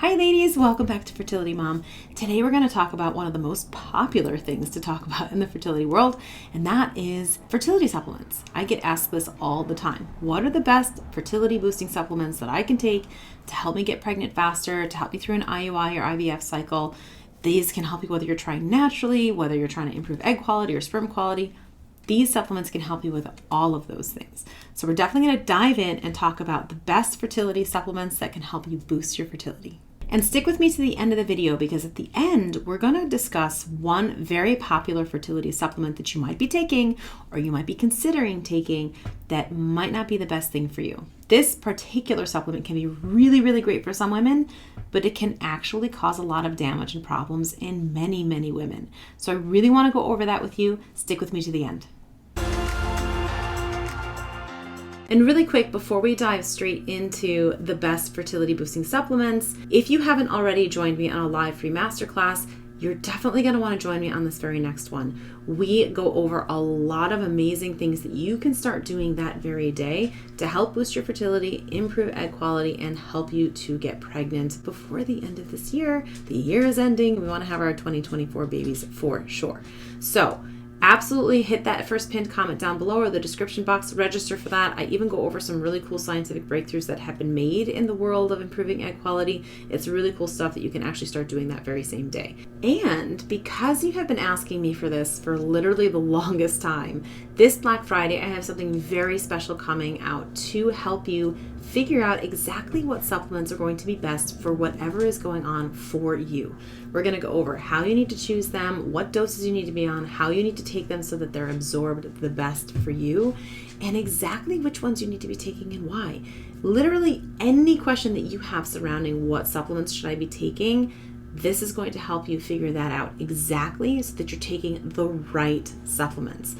Hi ladies, welcome back to Fertility Mom. Today we're going to talk about one of the most popular things to talk about in the fertility world, and that is fertility supplements. I get asked this all the time. What are the best fertility boosting supplements that I can take to help me get pregnant faster, to help me through an IUI or IVF cycle? These can help you whether you're trying naturally, whether you're trying to improve egg quality or sperm quality. These supplements can help you with all of those things. So we're definitely going to dive in and talk about the best fertility supplements that can help you boost your fertility. And stick with me to the end of the video because at the end, we're going to discuss one very popular fertility supplement that you might be taking or you might be considering taking that might not be the best thing for you. This particular supplement can be really, really great for some women, but it can actually cause a lot of damage and problems in many, many women. So I really want to go over that with you. Stick with me to the end. And really quick, before we dive straight into the best fertility boosting supplements, if you haven't already joined me on a live free masterclass, you're definitely going to want to join me on this very next one. We go over a lot of amazing things that you can start doing that very day to help boost your fertility, improve egg quality, and help you to get pregnant before the end of this year. The year is ending. We want to have our 2024 babies for sure. So absolutely hit that first pinned comment down below or the description box, register for that. I even go over some really cool scientific breakthroughs that have been made in the world of improving egg quality. It's really cool stuff that you can actually start doing that very same day. And because you have been asking me for this for literally the longest time, this Black Friday, I have something very special coming out to help you figure out exactly what supplements are going to be best for whatever is going on for you. We're going to go over how you need to choose them, what doses you need to be on, how you need to take them so that they're absorbed the best for you, and exactly which ones you need to be taking and why. Literally any question that you have surrounding what supplements should I be taking, this is going to help you figure that out exactly so that you're taking the right supplements.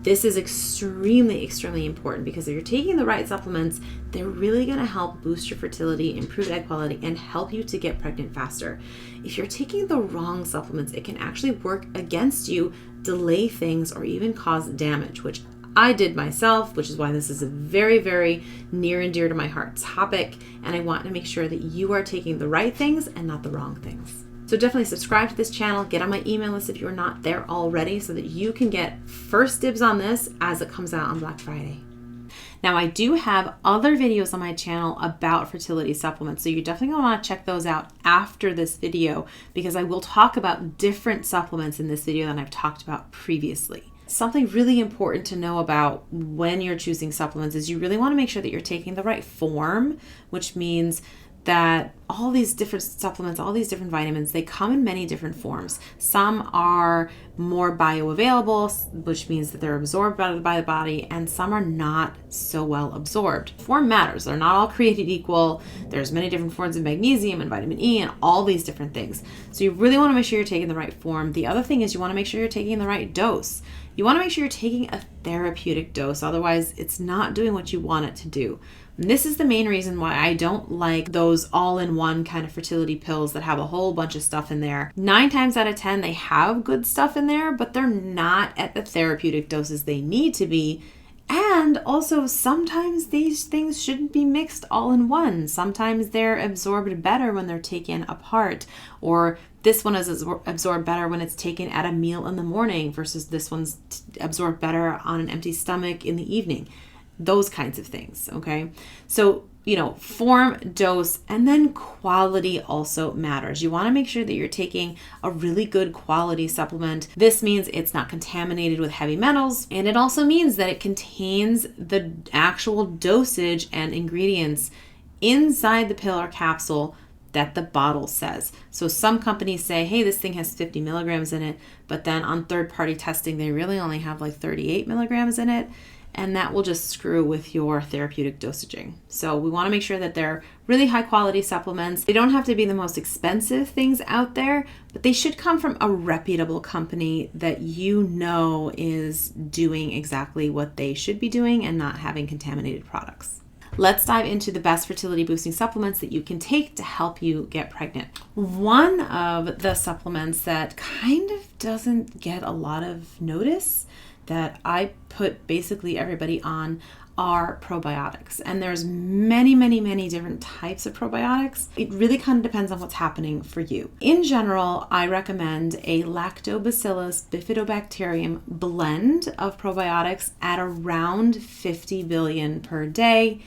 This is extremely, extremely important because if you're taking the right supplements, they're really going to help boost your fertility, improve egg quality, and help you to get pregnant faster. If you're taking the wrong supplements, it can actually work against you, delay things, or even cause damage, which I did myself, which is why this is a very, very near and dear to my heart topic. And I want to make sure that you are taking the right things and not the wrong things. So definitely subscribe to this channel, get on my email list if you're not there already so that you can get first dibs on this as it comes out on Black Friday. Now I do have other videos on my channel about fertility supplements, so you're definitely going to want to check those out after this video because I will talk about different supplements in this video than I've talked about previously. Something really important to know about when you're choosing supplements is you really want to make sure that you're taking the right form, which means that all these different supplements, all these different vitamins, they come in many different forms. Some are more bioavailable, which means that they're absorbed by the body, and some are not so well absorbed. Form matters. They're not all created equal. There's many different forms of magnesium and vitamin E and all these different things. So you really want to make sure you're taking the right form. The other thing is you want to make sure you're taking the right dose. You want to make sure you're taking a therapeutic dose. Otherwise, it's not doing what you want it to do. And this is the main reason why I don't like those all-in-one kind of fertility pills that have a whole bunch of stuff in there. 9 times out of 10, they have good stuff in there, but they're not at the therapeutic doses they need to be. And also, sometimes these things shouldn't be mixed all in one. Sometimes they're absorbed better when they're taken apart, or this one is absorbed better when it's taken at a meal in the morning versus this one's absorbed better on an empty stomach in the evening. Those kinds of things, okay? So, form, dose, and then quality also matters. You want to make sure that you're taking a really good quality supplement. This means it's not contaminated with heavy metals, and it also means that it contains the actual dosage and ingredients inside the pill or capsule that the bottle says. So some companies say, hey, this thing has 50 milligrams in it, but then on third-party testing, they really only have like 38 milligrams in it. And that will just screw with your therapeutic dosaging. So we want to make sure that they're really high quality supplements. They don't have to be the most expensive things out there, but they should come from a reputable company that you know is doing exactly what they should be doing and not having contaminated products. Let's dive into the best fertility boosting supplements that you can take to help you get pregnant. One of the supplements that kind of doesn't get a lot of notice that I put basically everybody on are probiotics. And there's many, many, many different types of probiotics. It really kind of depends on what's happening for you. In general, I recommend a Lactobacillus bifidobacterium blend of probiotics at around 50 billion per day.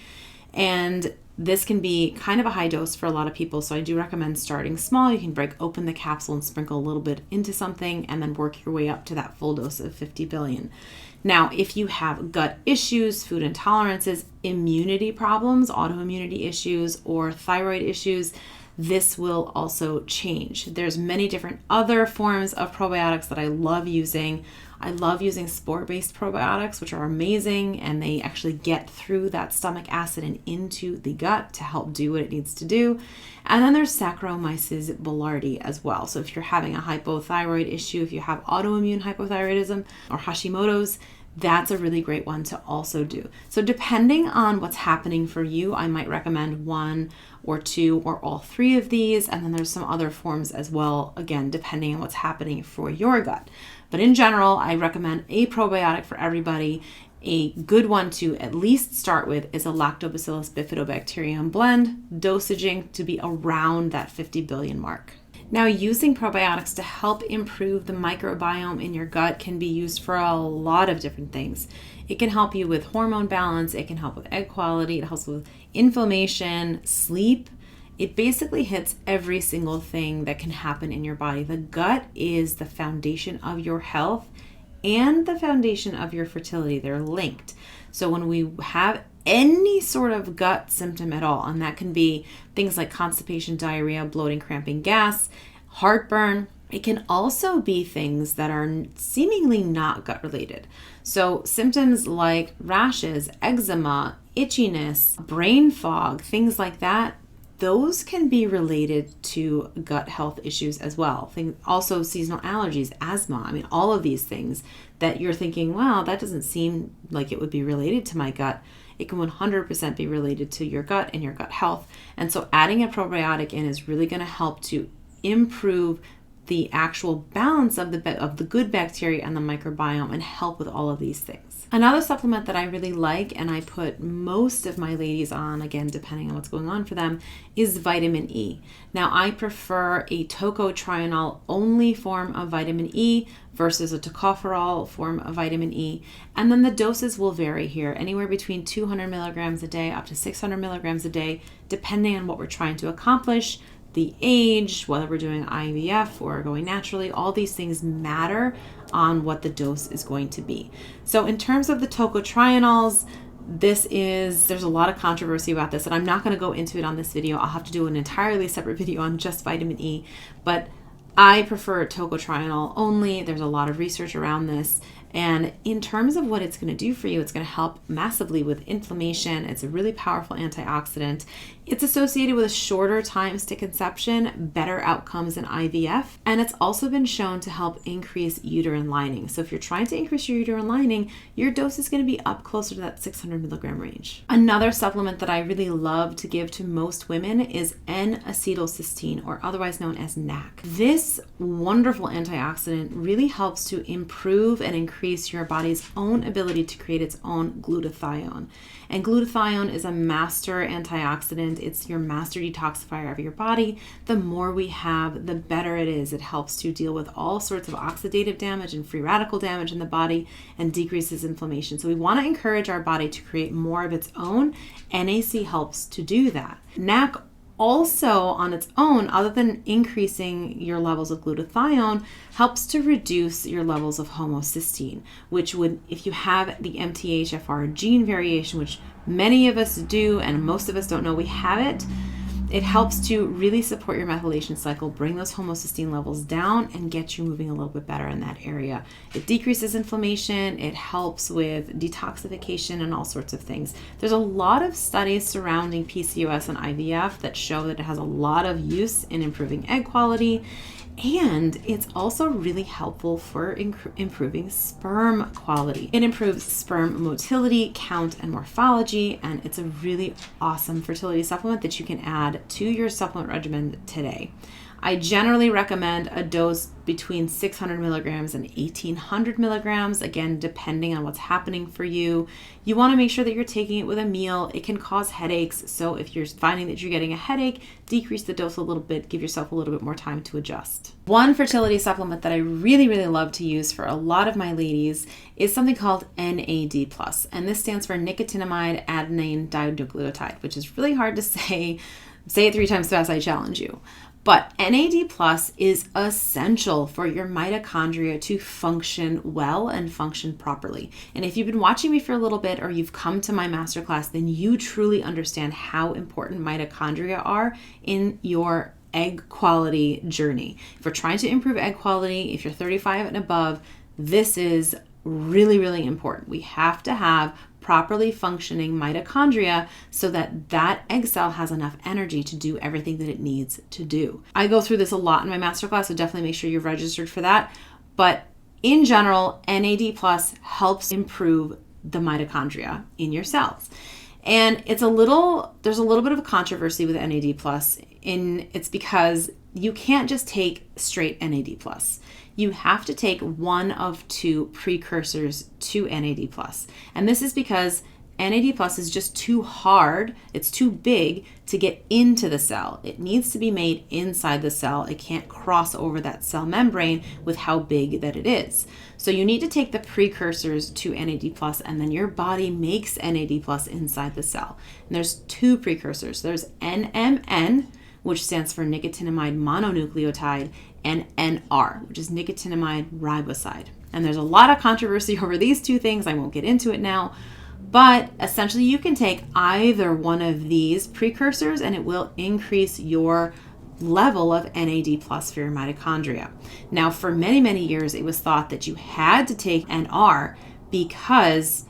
And this can be kind of a high dose for a lot of people, so I do recommend starting small. You can break open the capsule and sprinkle a little bit into something and then work your way up to that full dose of 50 billion. Now, if you have gut issues, food intolerances, immunity problems, autoimmunity issues, or thyroid issues, this will also change. There's many different other forms of probiotics that I love using. I love using spore-based probiotics, which are amazing, and they actually get through that stomach acid and into the gut to help do what it needs to do. And then there's Saccharomyces boulardii as well. So if you're having a hypothyroid issue, if you have autoimmune hypothyroidism or Hashimoto's, that's a really great one to also do. So depending on what's happening for you, I might recommend one or two or all three of these. And then there's some other forms as well, again, depending on what's happening for your gut. But in general, I recommend a probiotic for everybody. A good one to at least start with is a Lactobacillus bifidobacterium blend, dosaging to be around that 50 billion mark. Now, using probiotics to help improve the microbiome in your gut can be used for a lot of different things. It can help you with hormone balance, it can help with egg quality, it helps with inflammation, sleep. It basically hits every single thing that can happen in your body. The gut is the foundation of your health and the foundation of your fertility. They're linked. So when we have any sort of gut symptom at all, and that can be things like constipation, diarrhea, bloating, cramping, gas, heartburn. It can also be things that are seemingly not gut related. So symptoms like rashes, eczema, itchiness, brain fog, things like that, those can be related to gut health issues as well. Also seasonal allergies, asthma. I mean, all of these things that you're thinking, wow, that doesn't seem like it would be related to my gut. It can 100% be related to your gut and your gut health. And so adding a probiotic in is really going to help to improve the actual balance of the good bacteria and the microbiome and help with all of these things. Another supplement that I really like and I put most of my ladies on, again, depending on what's going on for them, is vitamin E. Now, I prefer a tocotrienol only form of vitamin E versus a tocopherol form of vitamin E. And then the doses will vary here, anywhere between 200 milligrams a day up to 600 milligrams a day, depending on what we're trying to accomplish, the age, whether we're doing IVF or going naturally. All these things matter on what the dose is going to be. So in terms of the tocotrienols, there's a lot of controversy about this, and I'm not going to go into it on this video. I'll have to do an entirely separate video on just vitamin E, but I prefer tocotrienol only. There's a lot of research around this. And in terms of what it's going to do for you, it's going to help massively with inflammation. It's a really powerful antioxidant. It's associated with shorter times to conception, better outcomes in IVF, and it's also been shown to help increase uterine lining. So if you're trying to increase your uterine lining, your dose is going to be up closer to that 600 milligram range. Another supplement that I really love to give to most women is N-acetylcysteine, or otherwise known as NAC. This wonderful antioxidant really helps to improve and increase your body's own ability to create its own glutathione. And glutathione is a master antioxidant. It's your master detoxifier of your body. The more we have, the better it is. It helps to deal with all sorts of oxidative damage and free radical damage in the body and decreases inflammation. So we want to encourage our body to create more of its own. NAC helps to do that. NAC also on its own, other than increasing your levels of glutathione, helps to reduce your levels of homocysteine, which would, if you have the MTHFR gene variation, which many of us do and most of us don't know we have it, it helps to really support your methylation cycle, bring those homocysteine levels down, and get you moving a little bit better in that area. It decreases inflammation, it helps with detoxification and all sorts of things. There's a lot of studies surrounding PCOS and IVF that show that it has a lot of use in improving egg quality, and it's also really helpful for improving sperm quality. It improves sperm motility, count, and morphology, and it's a really awesome fertility supplement that you can add add to your supplement regimen today. I generally recommend a dose between 600 milligrams and 1800 milligrams, again, depending on what's happening for you. You want to make sure that you're taking it with a meal. It can cause headaches, so if you're finding that you're getting a headache, decrease the dose a little bit, give yourself a little bit more time to adjust. One fertility supplement that I really, really love to use for a lot of my ladies is something called NAD+, and this stands for nicotinamide adenine dinucleotide, which is really hard to say. Say it 3 times fast, I challenge you. But NAD+ is essential for your mitochondria to function well and function properly. And if you've been watching me for a little bit or you've come to my masterclass, then you truly understand how important mitochondria are in your egg quality journey. If we're trying to improve egg quality, if you're 35 and above, this is really, really important. We have to have properly functioning mitochondria so that that egg cell has enough energy to do everything that it needs to do. I go through this a lot in my masterclass, so definitely make sure you're registered for that. But in general, NAD+ helps improve the mitochondria in your cells. And there's a little bit of a controversy with NAD+, it's because you can't just take straight NAD+. You have to take one of 2 precursors to NAD+. And this is because NAD+ is just too hard, it's too big to get into the cell. It needs to be made inside the cell. It can't cross over that cell membrane with how big that it is. So you need to take the precursors to NAD+, and then your body makes NAD+ inside the cell. And there's 2 precursors. There's NMN, which stands for nicotinamide mononucleotide, and NR, which is nicotinamide riboside. And there's a lot of controversy over these 2 things. I won't get into it now, but essentially you can take either one of these precursors and it will increase your level of NAD+ for your mitochondria. Now, for many, many years, it was thought that you had to take NR because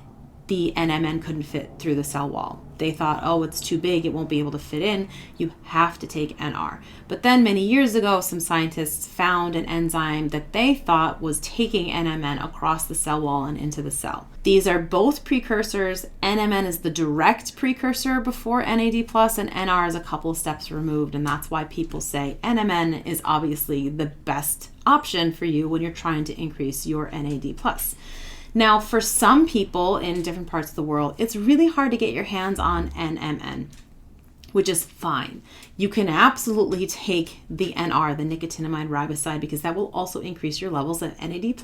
the NMN couldn't fit through the cell wall. They thought, oh, it's too big, it won't be able to fit in. You have to take NR. But then many years ago, some scientists found an enzyme that they thought was taking NMN across the cell wall and into the cell. These are both precursors. NMN is the direct precursor before NAD+, and NR is a couple of steps removed, and that's why people say NMN is obviously the best option for you when you're trying to increase your NAD+. Now, for some people in different parts of the world, it's really hard to get your hands on NMN, which is fine. You can absolutely take the NR, the nicotinamide riboside, because that will also increase your levels of NAD+.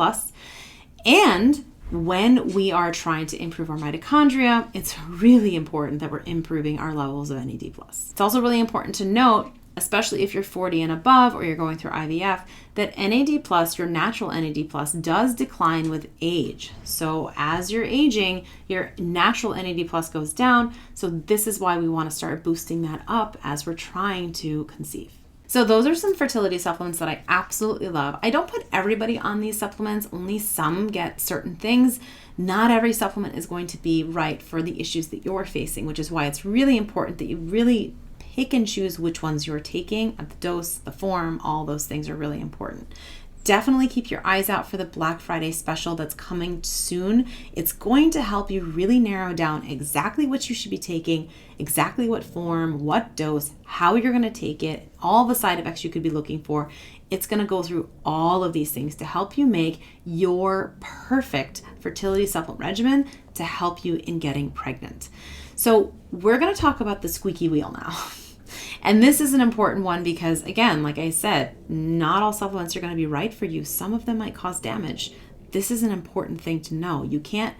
And when we are trying to improve our mitochondria, it's really important that we're improving our levels of NAD+. It's also really important to note, especially if you're 40 and above or you're going through IVF, that NAD+, your natural NAD+, does decline with age. So as you're aging, your natural NAD+ goes down. So this is why we want to start boosting that up as we're trying to conceive. So those are some fertility supplements that I absolutely love. I don't put everybody on these supplements, only some get certain things. Not every supplement is going to be right for the issues that you're facing, which is why it's really important that you really pick and choose which ones you're taking, the dose, the form, all those things are really important. Definitely keep your eyes out for the Black Friday special that's coming soon. It's going to help you really narrow down exactly what you should be taking, exactly what form, what dose, how you're going to take it, all the side effects you could be looking for. It's going to go through all of these things to help you make your perfect fertility supplement regimen to help you in getting pregnant. So we're going to talk about the squeaky wheel now. And this is an important one because, again, like I said, not all supplements are going to be right for you. Some of them might cause damage. This is an important thing to know. You can't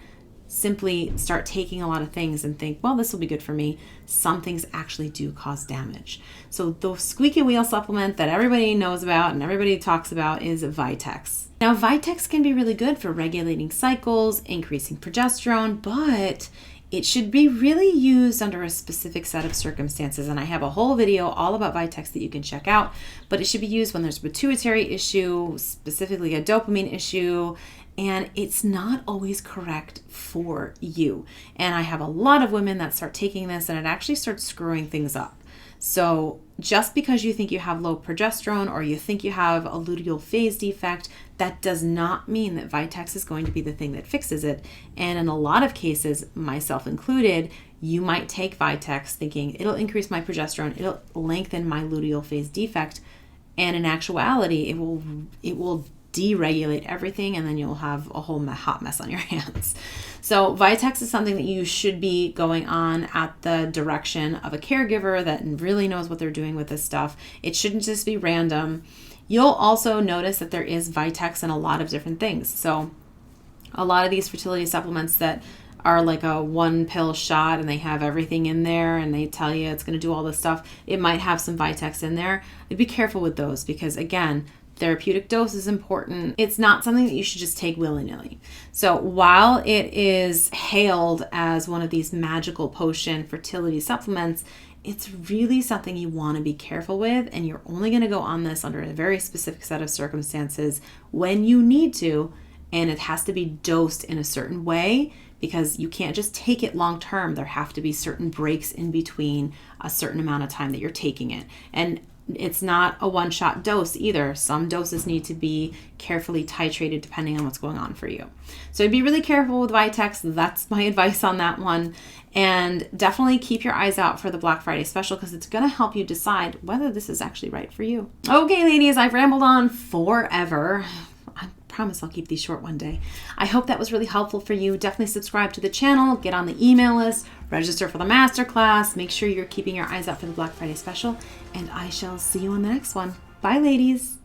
simply start taking a lot of things and think, well, this will be good for me. Some things actually do cause damage. So the squeaky wheel supplement that everybody knows about and everybody talks about is Vitex. Now, Vitex can be really good for regulating cycles, increasing progesterone, but it should be really used under a specific set of circumstances. And I have a whole video all about Vitex that you can check out, but it should be used when there's a pituitary issue, specifically a dopamine issue, and it's not always correct for you. And I have a lot of women that start taking this and it actually starts screwing things up. So just because you think you have low progesterone or you think you have a luteal phase defect, that does not mean that Vitex is going to be the thing that fixes it. And in a lot of cases, myself included, you might take Vitex thinking it'll increase my progesterone, it'll lengthen my luteal phase defect, and in actuality, it will deregulate everything, and then you'll have a whole hot mess on your hands. So Vitex is something that you should be going on at the direction of a caregiver that really knows what they're doing with this stuff. It shouldn't just be random. You'll also notice that there is Vitex in a lot of different things. So a lot of these fertility supplements that are like a 1 pill shot and they have everything in there and they tell you it's going to do all this stuff, it might have some Vitex in there. Be careful with those because, again, therapeutic dose is important. It's not something that you should just take willy-nilly. So while it is hailed as one of these magical potion fertility supplements, it's really something you want to be careful with, and you're only going to go on this under a very specific set of circumstances when you need to, and it has to be dosed in a certain way because you can't just take it long term. There have to be certain breaks in between a certain amount of time that you're taking it. And it's not a one-shot dose either. Some doses need to be carefully titrated depending on what's going on for you. So be really careful with Vitex. That's my advice on that one. And definitely keep your eyes out for the Black Friday special because it's going to help you decide whether this is actually right for you. Okay, ladies, I've rambled on forever. I promise I'll keep these short one day. I hope that was really helpful for you. Definitely subscribe to the channel, get on the email list, register for the masterclass, make sure you're keeping your eyes out for the Black Friday special, and I shall see you on the next one. Bye, ladies.